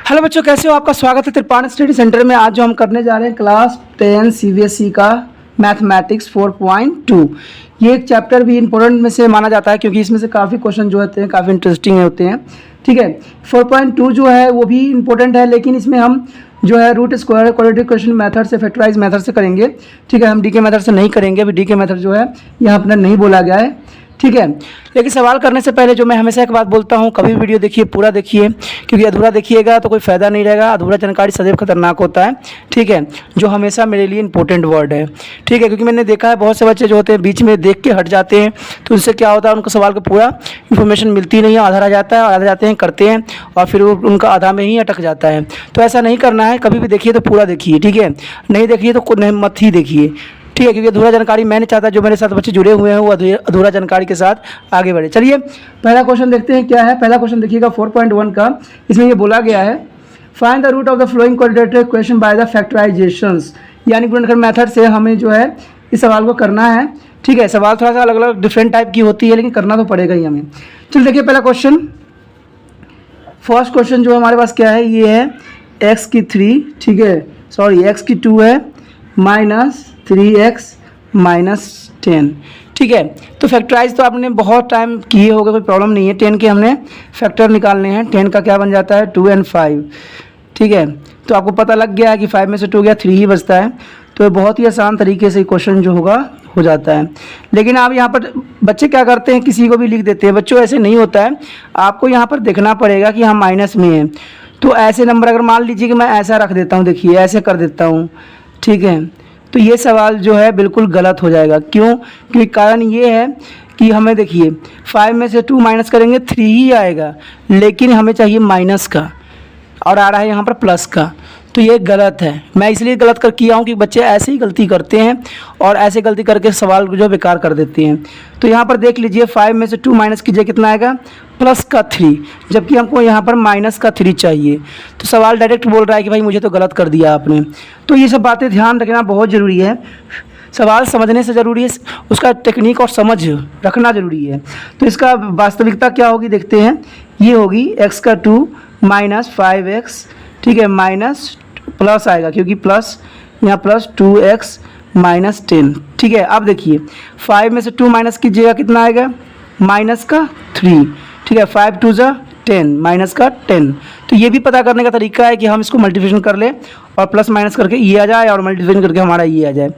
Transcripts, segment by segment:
Hello बच्चों, कैसे हो? आपका स्वागत है त्रिपाठी स्टडी सेंटर में। आज जो हम करने जा रहे हैं क्लास 10 सीबीएसई का मैथमेटिक्स 4.2। ये एक चैप्टर भी इंपॉर्टेंट में से माना जाता है क्योंकि इसमें से काफ़ी क्वेश्चन जो होते हैं काफ़ी इंटरेस्टिंग होते हैं। ठीक है, 4.2 जो है वो भी इंपॉर्टेंट है, लेकिन इसमें हम जो है root square quadratic equation method से, फैक्टराइज मेथड से करेंगे। ठीक है, हम डी के मेथड से नहीं करेंगे। अभी डी के मेथड जो है यहाँ अपना नहीं बोला गया है। ठीक है, लेकिन सवाल करने से पहले जो मैं हमेशा एक बात बोलता हूँ, कभी भी वीडियो देखिए, पूरा देखिए, क्योंकि अधूरा देखिएगा तो कोई फ़ायदा नहीं रहेगा। अधूरा जानकारी सदैव खतरनाक होता है। ठीक है, जो हमेशा मेरे लिए इंपॉर्टेंट वर्ड है। ठीक है, क्योंकि मैंने देखा है बहुत से बच्चे जो होते हैं बीच में देख के हट जाते हैं, तो उससे क्या होता है, उनको सवाल का पूरा इन्फॉर्मेशन मिलती नहीं है, आधा रह जाता है, और आधा जाते हैं करते हैं और फिर वो उनका आधा में ही अटक जाता है। तो ऐसा नहीं करना है, कभी भी देखिए तो पूरा देखिए। ठीक है, नहीं देखिए तो मत ही देखिए। ठीक है, क्योंकि अधूरा जानकारी मैं नहीं चाहता जो मेरे साथ बच्चे जुड़े हुए हैं वो अधूरा जानकारी के साथ आगे बढ़े। चलिए पहला क्वेश्चन देखते हैं क्या है। पहला क्वेश्चन देखिएगा 4.1 का। इसमें ये बोला गया है, find the root of the following quadratic equation by the factorisations, यानी गुणनखंड मेथड से हमें जो है इस सवाल को करना है। ठीक है, सवाल थोड़ा सा अलग अलग डिफरेंट टाइप की होती है, लेकिन करना तो पड़ेगा ही हमें। चलिए देखिए पहला क्वेश्चन। फर्स्ट क्वेश्चन जो हमारे पास क्या है, ये है एक्स की 3, ठीक है, सॉरी एक्स की 2 है माइनस 3x माइनस 10। ठीक है, तो फैक्टराइज तो आपने बहुत टाइम किए होगा, कोई प्रॉब्लम नहीं है। 10 के हमने फैक्टर निकालने हैं। 10 का क्या बन जाता है, 2 और 5। ठीक है, तो आपको पता लग गया है कि 5 में से 2 गया, 3 ही बचता है। तो ये बहुत ही आसान तरीके से क्वेश्चन जो होगा हो जाता है। लेकिन आप यहाँ पर बच्चे क्या करते हैं, किसी को भी लिख देते हैं। बच्चों ऐसे नहीं होता है, आपको यहाँ पर देखना पड़ेगा कि हम माइनस में हैं। तो ऐसे नंबर अगर मान लीजिए कि मैं ऐसा रख देता हूँ, देखिए ऐसे कर देता हूँ, ठीक है, तो ये सवाल जो है बिल्कुल गलत हो जाएगा। क्यों? क्योंकि कारण ये है कि हमें देखिए 5 में से 2 माइनस करेंगे 3 ही आएगा, लेकिन हमें चाहिए माइनस का और आ रहा है यहाँ पर प्लस का। तो ये गलत है। मैं इसलिए गलत कर किया हूँ कि बच्चे ऐसे ही गलती करते हैं और ऐसे गलती करके सवाल को जो बेकार कर देते हैं। तो यहाँ पर देख लीजिए 5 में से 2 माइनस कीजिए, कितना आएगा, प्लस का 3, जबकि हमको यहाँ पर माइनस का 3 चाहिए। तो सवाल डायरेक्ट बोल रहा है कि भाई मुझे तो गलत कर दिया आपने। तो ये सब बातें ध्यान रखना बहुत ज़रूरी है। सवाल समझने से ज़रूरी है, उसका टेक्निक और समझ रखना ज़रूरी है। तो इसका वास्तविकता क्या होगी देखते हैं। ये होगी x का 2 माइनस 5x, ठीक है, माइनस प्लस आएगा क्योंकि प्लस यहाँ प्लस 2x माइनस 10। ठीक है, अब देखिए 5 में से 2 माइनस कीजिएगा, कितना आएगा, माइनस का 3। ठीक है, 5 2 जा 10, माइनस का 10। तो ये भी पता करने का तरीका है कि हम इसको मल्टीप्लिकेशन कर लें और प्लस माइनस करके ये आ जाए और मल्टीप्लिकेशन करके हमारा ये आ जाए।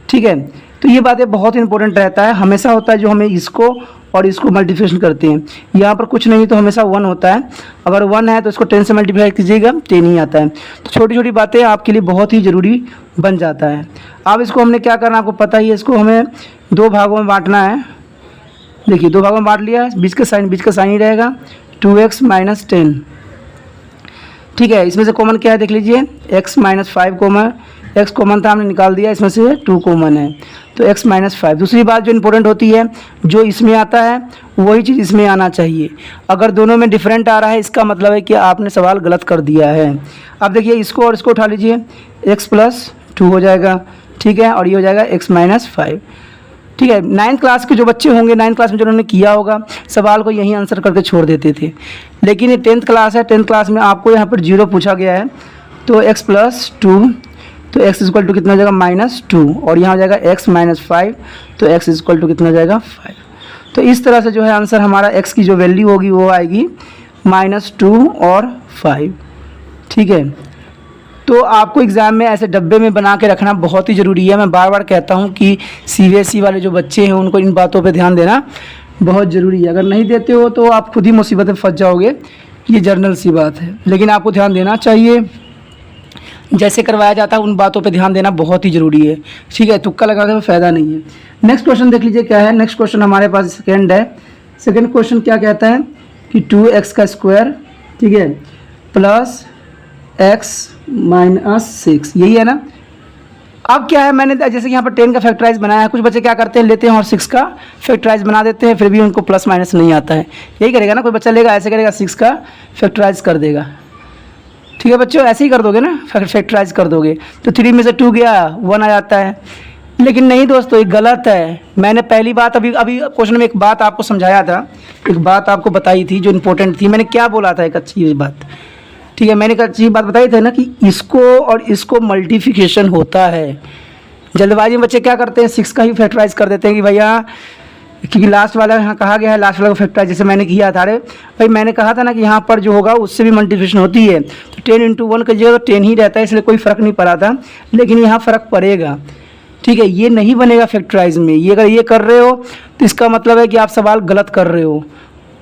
ठीक है, तो ये बातें बहुत इंपॉर्टेंट रहता है। हमेशा होता है जो हमें इसको और इसको मल्टीप्लिकेशन करते हैं, यहाँ पर कुछ नहीं तो हमेशा 1 होता है। अगर 1 है तो इसको 10 से मल्टीप्लाई कीजिएगा, 10 ही आता है। तो छोटी छोटी बातें आपके लिए बहुत ही ज़रूरी बन जाता है। अब इसको हमने क्या करना आपको पता ही है। इसको हमें 2 भागों में बांटना है। देखिए 2 भागों में बांट लिया, बीच का साइन ही रहेगा, 2x माइनस 10। ठीक है, इसमें से कॉमन क्या है देख लीजिए, x minus 5 common, x common था हमने निकाल दिया, इसमें से 2 कॉमन है तो x माइनस 5। दूसरी बात जो इंपॉर्टेंट होती है, जो इसमें आता है वही चीज़ इसमें आना चाहिए। अगर दोनों में डिफरेंट आ रहा है इसका मतलब है कि आपने सवाल गलत कर दिया है। अब देखिए इसको और इसको उठा लीजिए, x प्लस 2 हो जाएगा, ठीक है, और ये हो जाएगा x माइनस 5। ठीक है, 9th क्लास के जो बच्चे होंगे, 9th क्लास में जिन्होंने किया होगा सवाल को यहीं आंसर करके छोड़ देते थे। लेकिन ये 10th क्लास है, 10th क्लास में आपको यहाँ पर 0 पूछा गया है, तो x प्लस 2, तो x इक्वल टू कितना हो जाएगा, माइनस 2, और यहाँ हो जाएगा x माइनस 5, तो x इक्वल टू कितना हो जाएगा, 5। तो इस तरह से जो है आंसर हमारा x की जो वैल्यू होगी वो आएगी -2 और 5। ठीक है, तो आपको एग्ज़ाम में ऐसे डब्बे में बना के रखना बहुत ही ज़रूरी है। मैं बार बार कहता हूँ कि सीबीएसई वाले जो बच्चे हैं उनको इन बातों पे ध्यान देना बहुत ज़रूरी है। अगर नहीं देते हो तो आप खुद ही मुसीबत में फंस जाओगे, ये जर्नल सी बात है। लेकिन आपको ध्यान देना चाहिए, जैसे करवाया जाता है उन बातों पे ध्यान देना बहुत ही ज़रूरी है। ठीक है, तुक्का लगाने में फ़ायदा नहीं है। नेक्स्ट क्वेश्चन देख लीजिए क्या है। नेक्स्ट क्वेश्चन हमारे पास सेकेंड है। सेकेंड क्वेश्चन क्या कहता है कि 2x का स्क्वायर, ठीक है, प्लस x माइनस 6, यही है ना। अब क्या है, मैंने जैसे कि यहाँ पर 10 का फैक्टराइज बनाया है, कुछ बच्चे क्या करते हैं, लेते हैं और 6 का फैक्टराइज बना देते हैं, फिर भी उनको प्लस माइनस नहीं आता है। यही करेगा ना, कोई बच्चा लेगा ऐसे करेगा, 6 का फैक्टराइज कर देगा। ठीक है बच्चों, ऐसे ही कर दोगे ना, फैक्टराइज कर दोगे तो 3 में से 2 गया, 1 आ जाता है। लेकिन नहीं दोस्तों, ये गलत है। मैंने पहली बात अभी क्वेश्चन में एक बात आपको समझाया था, एक बात आपको बताई थी जो इम्पोर्टेंट थी। मैंने क्या बोला था, एक अच्छी बात ठीक है, मैंने एक अच्छी बात बताई थी ना कि इसको और इसको मल्टीप्लिकेशन होता है। जल्दबाजी में बच्चे क्या करते हैं, 6 का ही फैक्टराइज कर देते हैं कि भैया, क्योंकि लास्ट वाला यहाँ कहा गया है लास्ट वाला को फैक्टराइज, जैसे मैंने किया था। अरे भाई मैंने कहा था ना कि यहाँ पर जो होगा उससे भी मल्टीप्लिकेशन होती है, तो 10 × 1 करिएगा तो 10 ही रहता है, इसलिए कोई फ़र्क नहीं पड़ा था, लेकिन यहाँ फ़र्क पड़ेगा। ठीक है, ये नहीं बनेगा फैक्टराइज में। ये अगर ये कर रहे हो तो इसका मतलब है कि आप सवाल गलत कर रहे हो।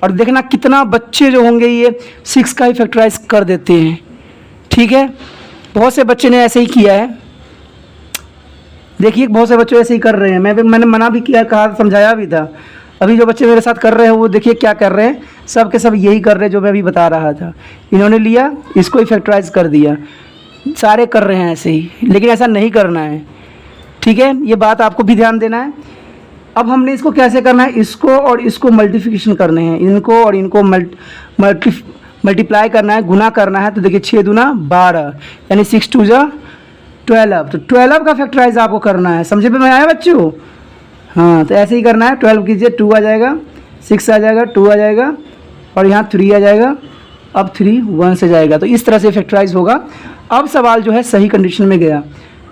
और देखना कितना बच्चे जो होंगे ये 6 का ही फैक्टराइज कर देते हैं। ठीक है, बहुत से बच्चे ने ऐसे ही किया है। देखिए बहुत से बच्चे ऐसे ही कर रहे हैं। मैंने मना भी किया, कहा, समझाया भी था। अभी जो बच्चे मेरे साथ कर रहे हैं वो देखिए क्या कर रहे हैं, सब के सब यही कर रहे हैं जो मैं अभी बता रहा था। इन्होंने लिया, इसको ही फैक्टराइज कर दिया। सारे कर रहे हैं ऐसे ही, लेकिन ऐसा नहीं करना है। ठीक है, ये बात आपको भी ध्यान देना है। अब हमने इसको कैसे करना है, इसको और इसको मल्टीप्लिकेशन करने हैं, इनको और इनको मल्टीप्लाई करना है, गुना करना है। तो देखिए 6 दूना 12, यानी 6 2 जा 12। तो 12 का फैक्टराइज आपको करना है। समझे में आया बच्चों? हाँ, तो ऐसे ही करना है। 12 कीजिए, 2 आ जाएगा, 6 आ जाएगा, 2 आ जाएगा, और यहाँ 3 आ जाएगा। अब 3 1 से जाएगा। तो इस तरह से फैक्टराइज होगा। अब सवाल जो है सही कंडीशन में गया।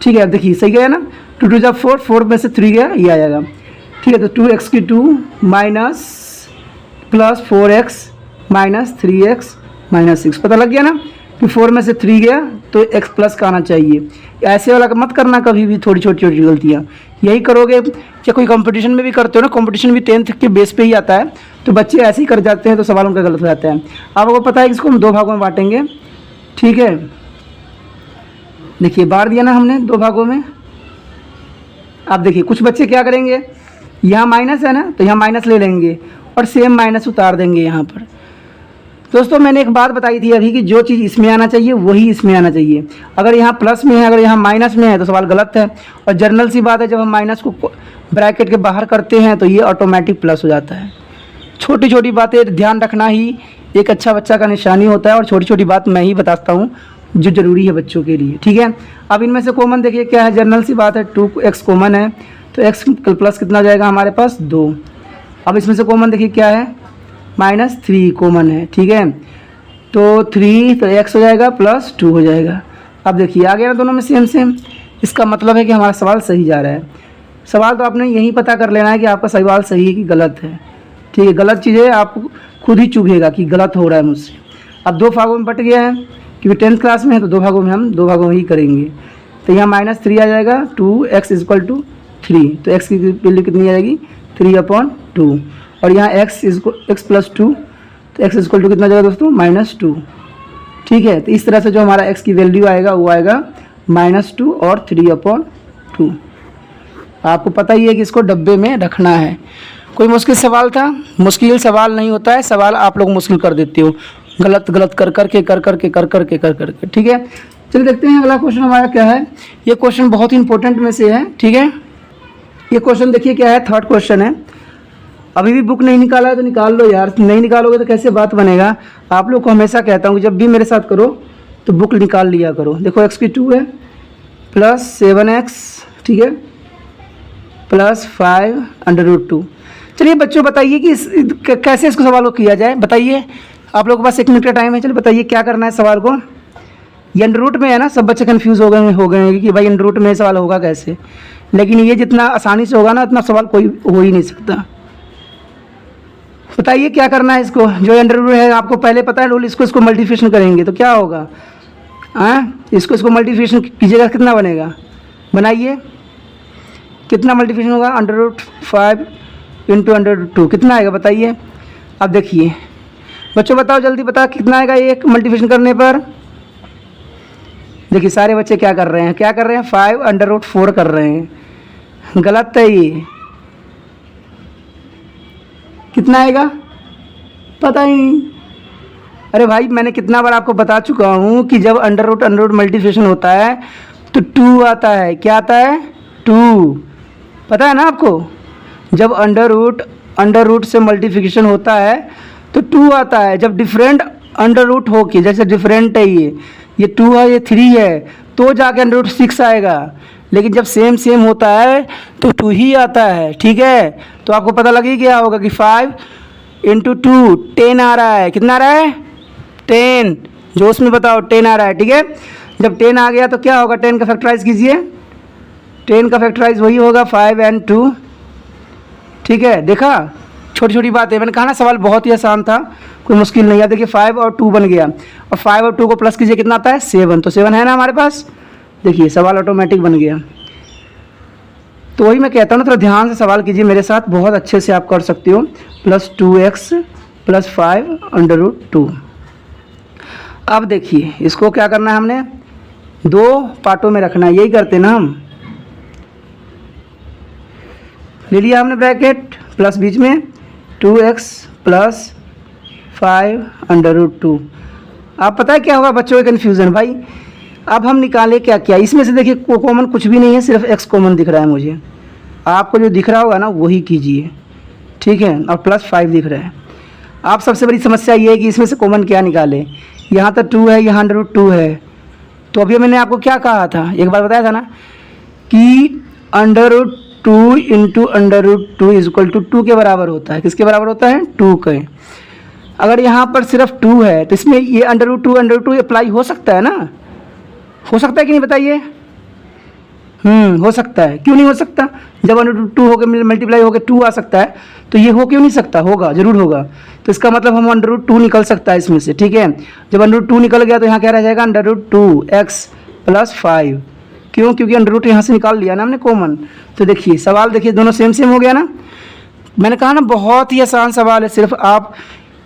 ठीक है, अब देखिए सही गया ना, 2 2 जा 4, 4 में से 3 गया, ये आ जाएगा। ठीक है, तो 2x की 2 minus plus 4x minus 3x minus 6, पता लग गया ना कि 4 में से 3 गया तो x प्लस का आना चाहिए। ऐसे वाला मत करना कभी भी, थोड़ी छोटी छोटी गलतियाँ यही करोगे। या कोई कंपटीशन में भी करते हो ना, कंपटीशन भी 10th के बेस पे ही आता है, तो बच्चे ऐसे ही कर जाते हैं, तो सवाल उनका गलत हो जाता है। आपको पता है कि इसको हम 2 भागों में बांटेंगे। ठीक है, देखिए बांट दिया ना हमने 2 भागों में। अब देखिए कुछ बच्चे क्या करेंगे, यहाँ माइनस है ना, तो यहाँ माइनस ले लेंगे और सेम माइनस उतार देंगे यहाँ पर। दोस्तों मैंने एक बात बताई थी अभी कि जो चीज़ इसमें आना चाहिए वही इसमें आना चाहिए। अगर यहाँ प्लस में है, अगर यहाँ माइनस में है तो सवाल गलत है। और जनरल सी बात है, जब हम माइनस को ब्रैकेट के बाहर करते हैं तो ये ऑटोमेटिक प्लस हो जाता है। छोटी छोटी बातें ध्यान रखना ही एक अच्छा बच्चा का निशानी होता है। और छोटी छोटी बात मैं ही बताता हूँ जो ज़रूरी है बच्चों के लिए। ठीक है, अब इनमें से कॉमन देखिए क्या है, जनरल सी बात है, 2x कॉमन है, तो x प्लस कितना हो जाएगा हमारे पास 2। अब इसमें से कॉमन देखिए क्या है, -3 कॉमन है। ठीक है, तो 3 तो x हो जाएगा प्लस 2 हो जाएगा। अब देखिए आ गया ना दोनों में सेम सेम। इसका मतलब है कि हमारा सवाल सही जा रहा है। सवाल तो आपने यही पता कर लेना है कि आपका सवाल सही है कि गलत है। ठीक है, गलत चीज़ें आप खुद ही चुभेगा कि गलत हो रहा है मुझसे। अब 2 भागों में बट गया है क्योंकि 10th क्लास में है, तो 2 भागों में हम 2 भागों में ही करेंगे। तो यहाँ -3 आ जाएगा, 2x = 3, तो x की वैल्यू कितनी आ जाएगी 3/2। और यहाँ x प्लस 2, तो x = कितना जाएगा दोस्तों -2। ठीक है, तो इस तरह से जो हमारा x की वैल्यू आएगा वो आएगा -2 और 3/2। आपको पता ही है कि इसको डब्बे में रखना है। कोई मुश्किल सवाल था? मुश्किल सवाल नहीं होता है, सवाल आप लोग मुश्किल कर देते हो, गलत गलत कर करके। ठीक है, चलिए देखते हैं अगला क्वेश्चन हमारा क्या है। ये क्वेश्चन बहुत ही इंपॉर्टेंट में से है। ठीक है, ये क्वेश्चन देखिए क्या है, 3rd क्वेश्चन है। अभी भी बुक नहीं निकाला है तो निकाल लो यार, नहीं निकालोगे तो कैसे बात बनेगा। आप लोग को हमेशा कहता हूँ जब भी मेरे साथ करो तो बुक निकाल लिया करो। देखो x की 2 है प्लस 7x, ठीक है, प्लस 5√2। चलिए बच्चों बताइए कि कैसे इसको सवाल को किया जाए, बताइए। आप लोगों के पास 1 मिनट का टाइम है, चलिए बताइए क्या करना है सवाल को। ये अंडर रूट में है ना, सब बच्चे कंफ्यूज हो गए हैं कि भाई अंडर रूट में सवाल होगा कैसे। लेकिन ये जितना आसानी से होगा ना उतना सवाल कोई हो ही नहीं सकता। बताइए क्या करना है इसको। जो अंडर रूट है आपको पहले पता है रूल, इसको मल्टीप्लिकेशन करेंगे तो क्या होगा, इसको मल्टीप्लिकेशन कीजिएगा, कितना बनेगा, बनाइए। कितना मल्टीप्लिकेशन होगा, √5 × √2 कितना आएगा बताइए। अब देखिए बच्चों बताओ जल्दी बताओ कितना आएगा एक मल्टीप्लिकेशन करने पर। देखिए सारे बच्चे क्या कर रहे हैं, 5√4 कर रहे हैं। गलत है ये। कितना आएगा पता ही नहीं। अरे भाई मैंने कितना बार आपको बता चुका हूँ कि जब अंडर रूट मल्टीप्लिकेशन होता है तो 2 आता है। क्या आता है 2, पता है ना आपको। जब अंडर रूट से मल्टीप्लिकेशन होता है तो 2 आता है। जब डिफरेंट अंडर रूट हो के, जैसे डिफरेंट है ये 2 है ये 3 है, तो जाके √6 आएगा। लेकिन जब सेम होता है तो 2 ही आता है। ठीक है, तो आपको पता लग ही गया होगा कि 5 × 2 10 आ रहा है। कितना आ रहा है 10। जो उसमें बताओ 10 आ रहा है, ठीक है। जब 10 आ गया तो क्या होगा, 10 का फैक्टराइज कीजिए, 10 का फैक्टराइज वही होगा 5 and 2, ठीक है। देखा, छोटी छोटी बात है, मैंने कहा ना सवाल बहुत ही आसान था, कोई मुश्किल नहीं है। देखिए 5 और 2 बन गया, और 5 और 2 को प्लस कीजिए, कितना आता है 7, तो 7 है ना हमारे पास। देखिए सवाल ऑटोमेटिक बन गया। तो वही मैं कहता हूँ ना, थोड़ा ध्यान से सवाल कीजिए मेरे साथ, बहुत अच्छे से आप कर सकते हो। Plus 2x plus 5 under root 2। अब देखिए इसको क्या करना है, हमने दो पार्टों में रखना है, यही करते ना हम। ले लिया हमने ब्रैकेट, प्लस बीच में 2x प्लस 5 अंडर रूट 2। आप पता है क्या होगा बच्चों का कन्फ्यूज़न भाई। अब हम निकाले क्या क्या, इसमें से देखिए कॉमन कुछ भी नहीं है, सिर्फ x कॉमन दिख रहा है मुझे। आपको जो दिख रहा होगा ना वही कीजिए, ठीक है। और प्लस 5 दिख रहा है। आप सबसे बड़ी समस्या ये है कि इसमें से कॉमन क्या निकाले। यहाँ तो 2 है, यहाँ अंडर रूट 2 है। तो अभी मैंने आपको क्या कहा था, एक बार बताया था ना कि under root 2 into under root 2 is equal to 2 के बराबर होता है। किसके बराबर होता है, 2 के। अगर यहाँ पर सिर्फ 2 है तो इसमें ये अंडर रूट 2 अप्लाई हो सकता है ना, हो सकता है कि नहीं बताइए। हो सकता है, क्यों नहीं हो सकता। जब अंडर रूट 2 होकर मल्टीप्लाई होकर 2 आ सकता है, तो ये हो क्यों नहीं सकता, होगा, जरूर होगा। तो इसका मतलब हम अंडर रूट 2 निकल सकता है इसमें से, ठीक है। जब अंडर रूट 2 निकल गया तो यहाँ क्या रह जाएगा, अंडर रूट 2x प्लस 5। क्यों, क्योंकि अंडर रूट यहाँ से निकाल लिया ना हमने कॉमन। तो देखिए सवाल, देखिए दोनों सेम सेम हो गया ना। मैंने कहा ना बहुत ही आसान सवाल है, सिर्फ आप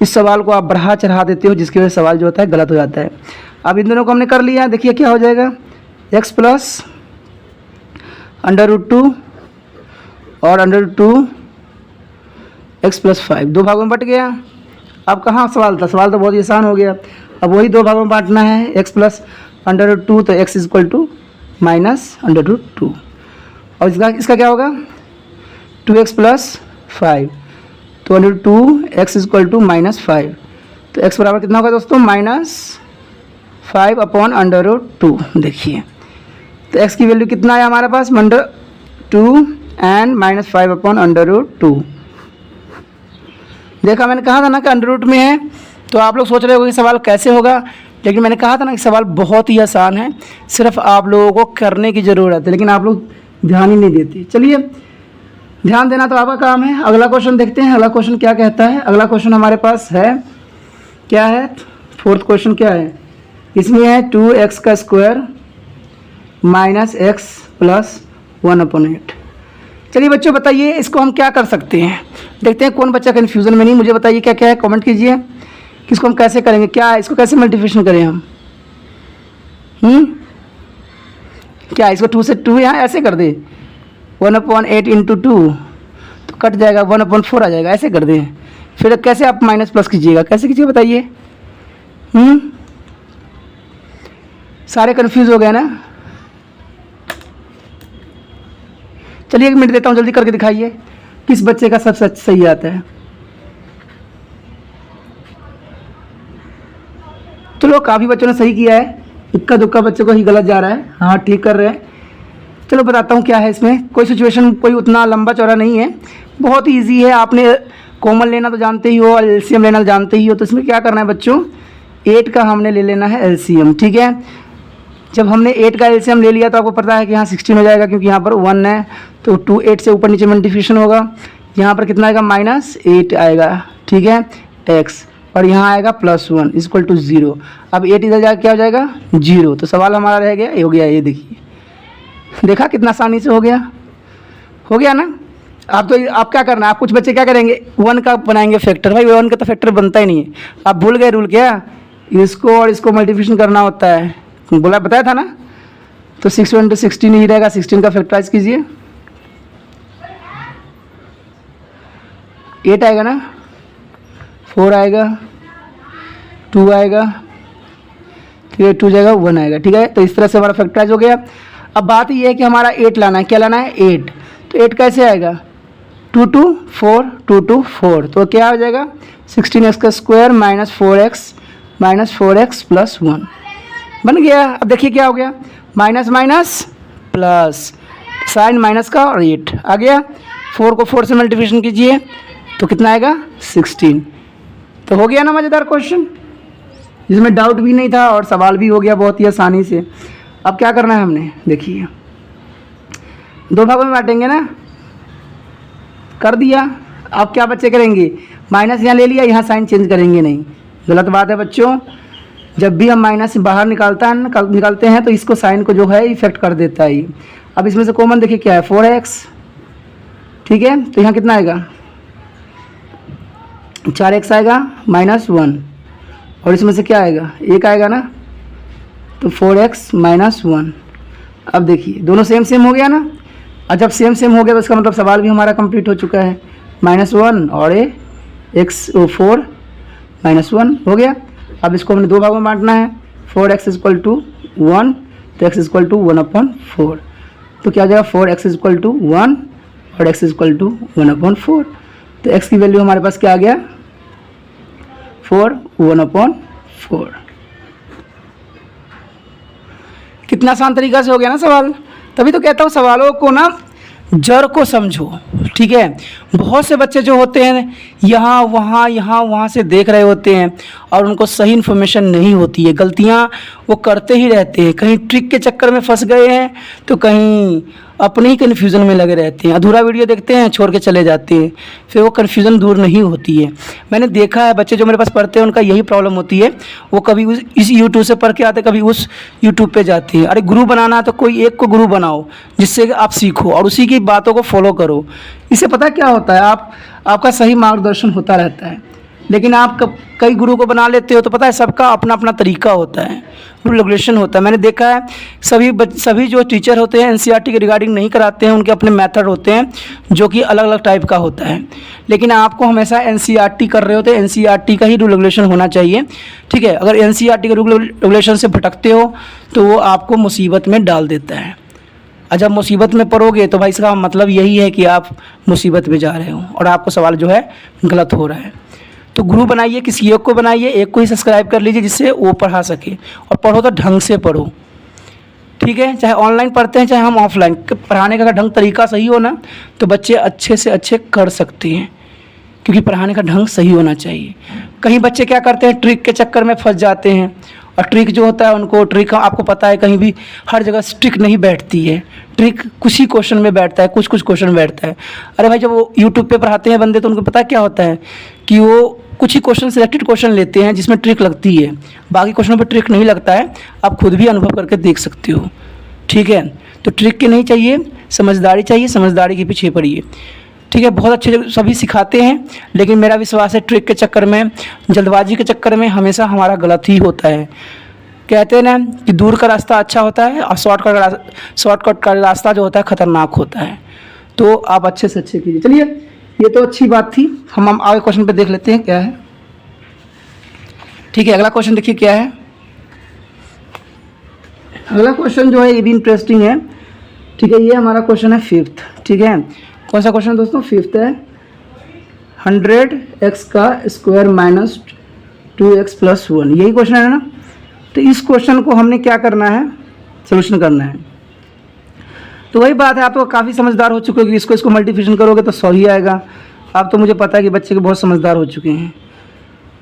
इस सवाल को आप बढ़ा चढ़ा देते हो, जिसकी वजह से सवाल जो होता है गलत हो जाता है। अब इन दोनों को हमने कर लिया, देखिए क्या हो जाएगा, x प्लस अंडर रूट 2 और अंडर रूट 2 x प्लस 5 दो भागों में बट गया। अब कहाँ सवाल था, सवाल तो बहुत ही आसान हो गया। अब वही दो भागों में बांटना है, x प्लस अंडर रूट 2, तो x is equal to minus under root 2। और इसका क्या होगा, 2x प्लस 5, तो under root 2 x is equal to minus 5। तो x बराबर कितना होगा दोस्तों, -5 अपॉन अंडर रूट 2। देखिए तो x की वैल्यू कितना है हमारे पास, under 2 and -5 upon under root 2। देखा, मैंने कहा था ना कि अंडर रूट में है, तो आप लोग सोच रहे हो कि सवाल कैसे होगा, लेकिन मैंने कहा था ना कि सवाल बहुत ही आसान है, सिर्फ आप लोगों को करने की ज़रूरत है, लेकिन आप लोग ध्यान ही नहीं देते। चलिए ध्यान देना तो आपका काम है। अगला क्वेश्चन देखते हैं, अगला क्वेश्चन क्या कहता है। अगला क्वेश्चन हमारे पास है, क्या है, फोर्थ क्वेश्चन क्या है, इसमें है 2x का स्क्वायर माइनस x प्लस 1/8। चलिए बच्चों बताइए इसको हम क्या कर सकते हैं, देखते हैं कौन बच्चा कन्फ्यूज़न में नहीं। मुझे बताइए क्या क्या है, कमेंट कीजिए कि इसको हम कैसे करेंगे, क्या है, इसको कैसे मल्टीप्लिकेशन करें हम। क्या इसको 2 से 2 यहाँ ऐसे कर दे, 1/8 इंटू 2 तो कट जाएगा, 1/4 आ जाएगा, ऐसे कर दें। फिर कैसे आप माइनस प्लस कीजिएगा, कैसे कीजिए बताइए। सारे कंफ्यूज हो गए ना। चलिए 1 मिनट देता हूँ, जल्दी करके दिखाइए किस बच्चे का सबसे सही आता है। चलो काफ़ी बच्चों ने सही किया है, इक्का दुक्का बच्चों को ही गलत जा रहा है, हाँ ठीक कर रहे हैं। चलो बताता हूँ क्या है इसमें, कोई सिचुएशन कोई उतना लंबा चौड़ा नहीं है, बहुत ही ईजी है। आपने कॉमन लेना तो जानते ही हो और एलसीएम लेना जानते ही हो। तो इसमें क्या करना है बच्चों, 8 का हमने ले लेना है एलसीएम, ठीक है। जब हमने 8 का एलसीएम ले लिया तो आपको पता है कि यहाँ 16 हो जाएगा, क्योंकि यहाँ पर 1 है तो 2 8 से ऊपर नीचे मल्टीप्लिकेशन होगा। यहाँ पर कितना आएगा, -8 आएगा, ठीक है, x, और यहाँ आएगा +1 इक्वल टू 0। अब 8 इधर जाकर क्या हो जाएगा, 0। तो सवाल हमारा रह गया, ये हो गया, ये देखिए, देखा कितना आसानी से हो गया ना। आप तो आप क्या करना है, आप कुछ बच्चे क्या करेंगे, 1 का बनाएंगे फैक्टर। भाई 1 का तो फैक्टर बनता ही नहीं है, आप भूल गए रूल क्या, इसको और इसको मल्टीप्लिकेशन करना होता है, बताया था ना। तो 6 × 16 ही रहेगा, 16 का फैक्टराइज कीजिए, 8 आएगा ना, 4 आएगा, 2 आएगा, फिर 2 जाएगा, 1 आएगा, ठीक है। तो इस तरह से हमारा फैक्टराइज हो गया। अब बात ये है कि हमारा 8 लाना है, क्या लाना है, 8। तो 8 कैसे आएगा, 2 2 4 2 2 4, तो क्या हो जाएगा, 16x का स्क्वायर -4x प्लस 1 बन गया। अब देखिए क्या हो गया, minus minus plus, sign minus का और 8 आ गया। 4 को 4 से मल्टीप्लिकेशन कीजिए तो कितना आएगा, 16। तो हो गया ना मज़ेदार क्वेश्चन। जिसमें डाउट भी नहीं था और सवाल भी हो गया बहुत ही आसानी से। अब क्या करना है हमने, देखिए 2 भागों में बांटेंगे ना, कर दिया। अब क्या बच्चे करेंगे, माइनस यहाँ ले लिया, यहाँ साइन चेंज करेंगे नहीं, गलत बात है बच्चों। जब भी हम माइनस से बाहर निकालते हैं तो इसको साइन को जो है इफेक्ट कर देता है। अब इसमें से कॉमन देखिए क्या है, 4x, ठीक है। तो यहाँ कितना आएगा, 4x आएगा -1, और इसमें से क्या आएगा, 1 आएगा ना, तो 4x -1। अब देखिए दोनों सेम सेम हो गया ना। और जब सेम सेम हो गया तो इसका मतलब सवाल भी हमारा कंप्लीट हो चुका है। -1 और ये 4 -1 हो गया। अब इसको हमने 2 भागों में बांटना है, 4x = 1, तो x = 1/4। तो क्या हो जाएगा, 4x = 1 और x = 1/4। तो x की वैल्यू हमारे पास क्या आ गया, 1/4। कितना आसान तरीका से हो गया ना सवाल। तभी तो कहता हूँ सवालों को ना जड़ को समझो, ठीक है। बहुत से बच्चे जो होते हैं यहाँ वहाँ से देख रहे होते हैं और उनको सही इन्फॉर्मेशन नहीं होती है, गलतियाँ वो करते ही रहते हैं। कहीं ट्रिक के चक्कर में फंस गए हैं तो कहीं अपने ही कन्फ्यूज़न में लगे रहते हैं। अधूरा वीडियो देखते हैं, छोड़ के चले जाते हैं, फिर वो कन्फ्यूज़न दूर नहीं होती है। मैंने देखा है बच्चे जो मेरे पास पढ़ते हैं उनका यही प्रॉब्लम होती है। वो कभी इस यूट्यूब से पढ़ के आते, कभी उस यूट्यूब पे जाते हैं। अरे गुरु बनाना है तो कोई एक को गुरु बनाओ जिससे आप सीखो और उसी की बातों को फॉलो करो। इससे पता क्या होता है, आपका सही मार्गदर्शन होता रहता है। लेकिन आप कई गुरु को बना लेते हो तो पता है सबका अपना अपना तरीका होता है, रूल रेगुलेशन होता है। मैंने देखा है सभी जो टीचर होते हैं एनसीईआरटी के रिगार्डिंग नहीं कराते हैं, उनके अपने मेथड होते हैं जो कि अलग अलग टाइप का होता है। लेकिन आपको हमेशा एनसीईआरटी कर रहे होते हैं, एनसीईआरटी का ही रूल रेगुलेशन होना चाहिए, ठीक है। अगर एनसीईआरटी के रूल रेगुलेशन से भटकते हो तो वो आपको मुसीबत में डाल देता है। और जब मुसीबत में पड़ोगे तो भाई इसका मतलब यही है कि आप मुसीबत में जा रहे हो और आपको सवाल जो है गलत हो रहा है। तो गुरु बनाइए, किसी एक को बनाइए, एक को ही सब्सक्राइब कर लीजिए जिससे वो पढ़ा सके, और पढ़ो तो ढंग से पढ़ो, ठीक है। चाहे ऑनलाइन पढ़ते हैं चाहे हम ऑफलाइन, पढ़ाने का अगर ढंग तरीका सही हो ना तो बच्चे अच्छे से अच्छे कर सकते हैं, क्योंकि पढ़ाने का ढंग सही होना चाहिए। कहीं बच्चे क्या करते हैं, ट्रिक के चक्कर में फंस जाते हैं। और ट्रिक जो होता है उनको ट्रिक आपको पता है कहीं भी हर जगह ट्रिक नहीं बैठती है। ट्रिक कुछ ही क्वेश्चन में बैठता है, कुछ क्वेश्चन बैठता है। अरे भाई जब वो यूट्यूब पे पढ़ाते हैं बंदे तो उनको पता क्या होता है कि वो कुछ ही क्वेश्चन सिलेक्टेड क्वेश्चन लेते हैं जिसमें ट्रिक लगती है, बाकी क्वेश्चनों पर ट्रिक नहीं लगता है। आप खुद भी अनुभव करके देख सकते हो, ठीक है। तो ट्रिक के नहीं चाहिए, समझदारी चाहिए, समझदारी के पीछे पड़िए, ठीक है। बहुत अच्छे सभी सिखाते हैं, लेकिन मेरा विश्वास है ट्रिक के चक्कर में, जल्दबाजी के चक्कर में हमेशा हमारा गलत ही होता है। कहते हैं ना कि दूर का रास्ता अच्छा होता है और शॉर्टकट का रास्ता जो होता है ख़तरनाक होता है। तो आप अच्छे से अच्छे कीजिए। चलिए ये तो अच्छी बात थी, हम आगे क्वेश्चन पे देख लेते हैं क्या है, ठीक है। अगला क्वेश्चन देखिए क्या है। अगला क्वेश्चन जो है ये भी इंटरेस्टिंग है, ठीक है। ये हमारा क्वेश्चन है 5th, ठीक है। कौन सा क्वेश्चन दोस्तों, 5th है। 100x का स्क्वायर माइनस 2x + 1, यही क्वेश्चन है ना। तो इस क्वेश्चन को हमने क्या करना है, सोल्यूशन करना है। तो वही बात है, आप तो काफ़ी समझदार हो चुके हो कि इसको मल्टीप्लिकेशन करोगे तो 100 ही आएगा। अब तो मुझे पता है कि बच्चे के बहुत समझदार हो चुके हैं।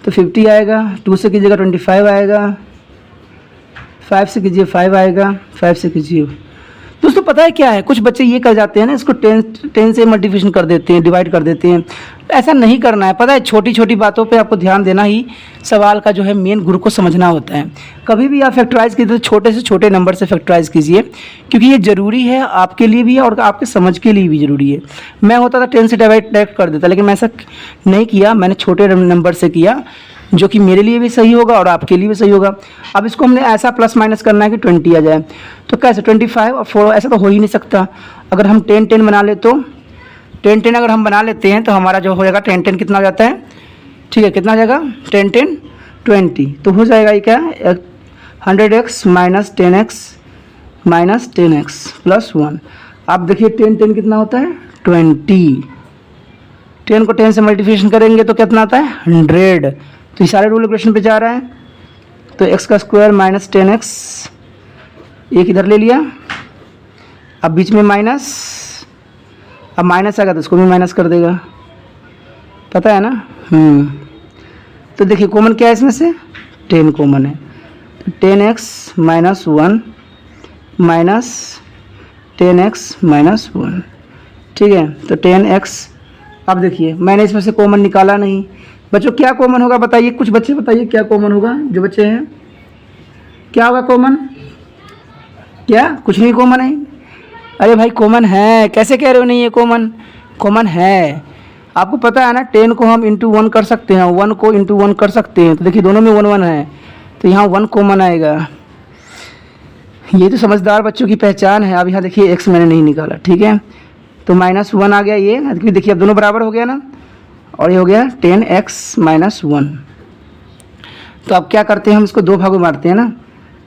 तो 50 आएगा, 2 से कीजिएगा 25 आएगा, 5 से कीजिए 5 आएगा, 5 से कीजिए। दोस्तों पता है क्या है, कुछ बच्चे ये कर जाते हैं ना, इसको 10 से मल्टीप्लिकेशन कर देते हैं, डिवाइड कर देते हैं। ऐसा नहीं करना है, पता है छोटी छोटी बातों पे आपको ध्यान देना ही सवाल का जो है मेन गुरु को समझना होता है। कभी भी आप फैक्टराइज कीजिए तो छोटे से छोटे नंबर से फैक्टराइज कीजिए, क्योंकि ये ज़रूरी है, आपके लिए भी है और आपके समझ के लिए भी ज़रूरी है। मैं होता था 10 से डायरेक्ट कर देता, लेकिन मैं ऐसा नहीं किया, मैंने छोटे नंबर से किया जो कि मेरे लिए भी सही होगा और आपके लिए भी सही होगा। अब इसको हमने ऐसा प्लस माइनस करना है कि 20 आ जाए, तो कैसे 25 और 4, ऐसा तो हो ही नहीं सकता। अगर हम 10 बना ले तो 10 अगर हम बना लेते हैं तो हमारा जो हो जाएगा 10 कितना हो जाता है, ठीक है, कितना हो जाएगा 10 20, तो हो जाएगा ये क्या 100x माइनस 10x प्लस 1। आप देखिए 10 कितना होता है 20, 10 को 10 से मल्टीप्लिकेशन करेंगे तो कितना आता है 100। तो ये सारे रूल रेगुलेशन पे जा रहा है। तो x का स्क्वायर माइनस 10x, एक इधर ले लिया, अब बीच में माइनस, अब माइनस आएगा तो इसको भी माइनस कर देगा, पता है ना। तो देखिए कॉमन क्या है इसमें से 10 कॉमन है, तो 10x minus 1 minus 10x minus 1, ठीक है। तो 10x, अब देखिए मैंने इसमें से कॉमन निकाला नहीं। बच्चों क्या कॉमन होगा बताइए, कुछ बच्चे बताइए क्या कॉमन होगा, जो बच्चे हैं क्या होगा कॉमन, क्या कुछ नहीं कॉमन है। अरे भाई कॉमन है, कैसे कह रहे हो नहीं है कॉमन, कॉमन है। आपको पता है ना 10 को हम इंटू 1 कर सकते हैं, 1 को इंटू 1 कर सकते हैं, तो देखिए दोनों में 1 1 है, तो यहाँ 1 कॉमन आएगा। ये तो समझदार बच्चों की पहचान है। अब यहाँ देखिए x मैंने नहीं निकाला, ठीक है, तो माइनस 1 आ गया ये, देखिए अब दोनों बराबर हो गया ना, और ये हो गया 10x माइनस 1। तो अब क्या करते हैं हम इसको दो भागों में बांटते हैं ना,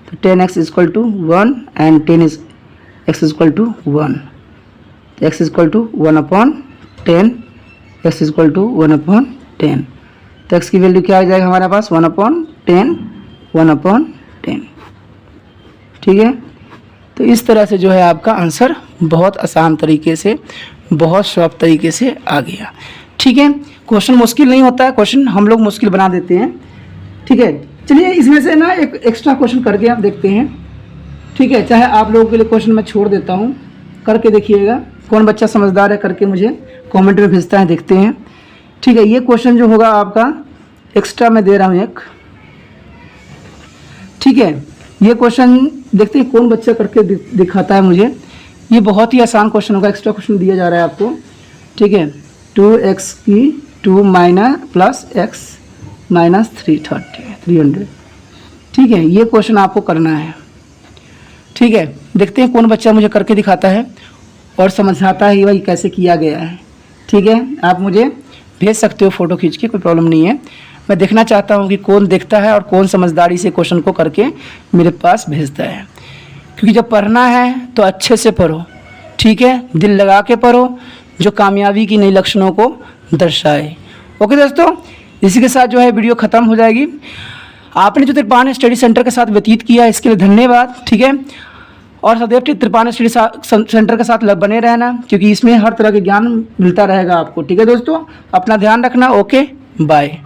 तो 10x equal to 1 and 10x equal to 1, तो x equal to 1/10, x equal to 1/10, तो x की वैल्यू क्या आ जाएगा हमारे पास 1/10, 1/10, ठीक है। तो इस तरह से जो है आपका आंसर बहुत आसान तरीके से, बहुत सॉफ्ट तरीके से आ गया, ठीक है। क्वेश्चन मुश्किल नहीं होता है, क्वेश्चन हम लोग मुश्किल बना देते हैं, ठीक है। चलिए इसमें से ना एक एक्स्ट्रा क्वेश्चन करके आप देखते हैं, ठीक है। चाहे आप लोगों के लिए क्वेश्चन मैं छोड़ देता हूँ, करके देखिएगा, कौन बच्चा समझदार है करके मुझे कमेंट में भेजता है, देखते हैं, ठीक है। ये क्वेश्चन जो होगा आपका एक्स्ट्रा मैं दे रहा हूँ एक, ठीक है। ये क्वेश्चन देखते हैं कौन बच्चा करके दिखाता है मुझे। ये बहुत ही आसान क्वेश्चन होगा, एक्स्ट्रा क्वेश्चन दिया जा रहा है आपको, ठीक है। 2x की 2 माइनस प्लस x माइनस 300, ठीक है। ये क्वेश्चन आपको करना है, ठीक है। देखते हैं कौन बच्चा मुझे करके दिखाता है और समझाता है भाई कैसे किया गया है, ठीक है। आप मुझे भेज सकते हो फ़ोटो खींच के, कोई प्रॉब्लम नहीं है। मैं देखना चाहता हूँ कि कौन देखता है और कौन समझदारी से क्वेश्चन को करके मेरे पास भेजता है, क्योंकि जब पढ़ना है तो अच्छे से पढ़ो, ठीक है, दिल लगा के पढ़ो, जो कामयाबी की नई लक्षणों को दर्शाए। ओके दोस्तों, इसी के साथ जो है वीडियो ख़त्म हो जाएगी। आपने जो त्रिपान स्टडी सेंटर के साथ व्यतीत किया इसके लिए धन्यवाद, ठीक है। और सदैव त्रिपान स्टडी सेंटर के साथ बने रहना, क्योंकि इसमें हर तरह के ज्ञान मिलता रहेगा आपको, ठीक है दोस्तों। अपना ध्यान रखना, ओके बाय।